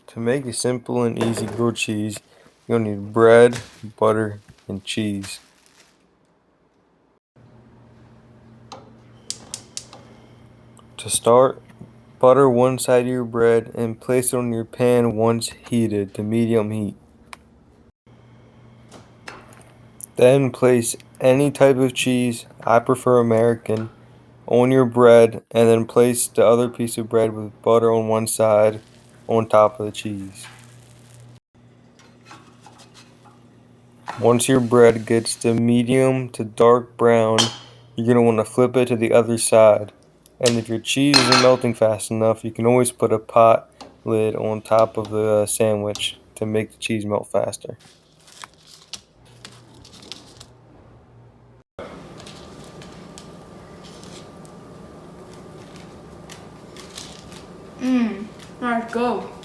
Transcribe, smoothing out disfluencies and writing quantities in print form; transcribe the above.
To make a simple and easy grilled cheese, you'll need bread, butter, and cheese. To start, butter one side of your bread and place it on your pan once heated to medium heat. Then place any type of cheese, I prefer American, on your bread and then place the other piece of bread with butter on one side on top of the cheese. Once your bread gets to medium to dark brown, you're going to want to flip it to the other side. And if your cheese isn't melting fast enough, you can always put a pot lid on top of the sandwich to make the cheese melt faster. Let's go.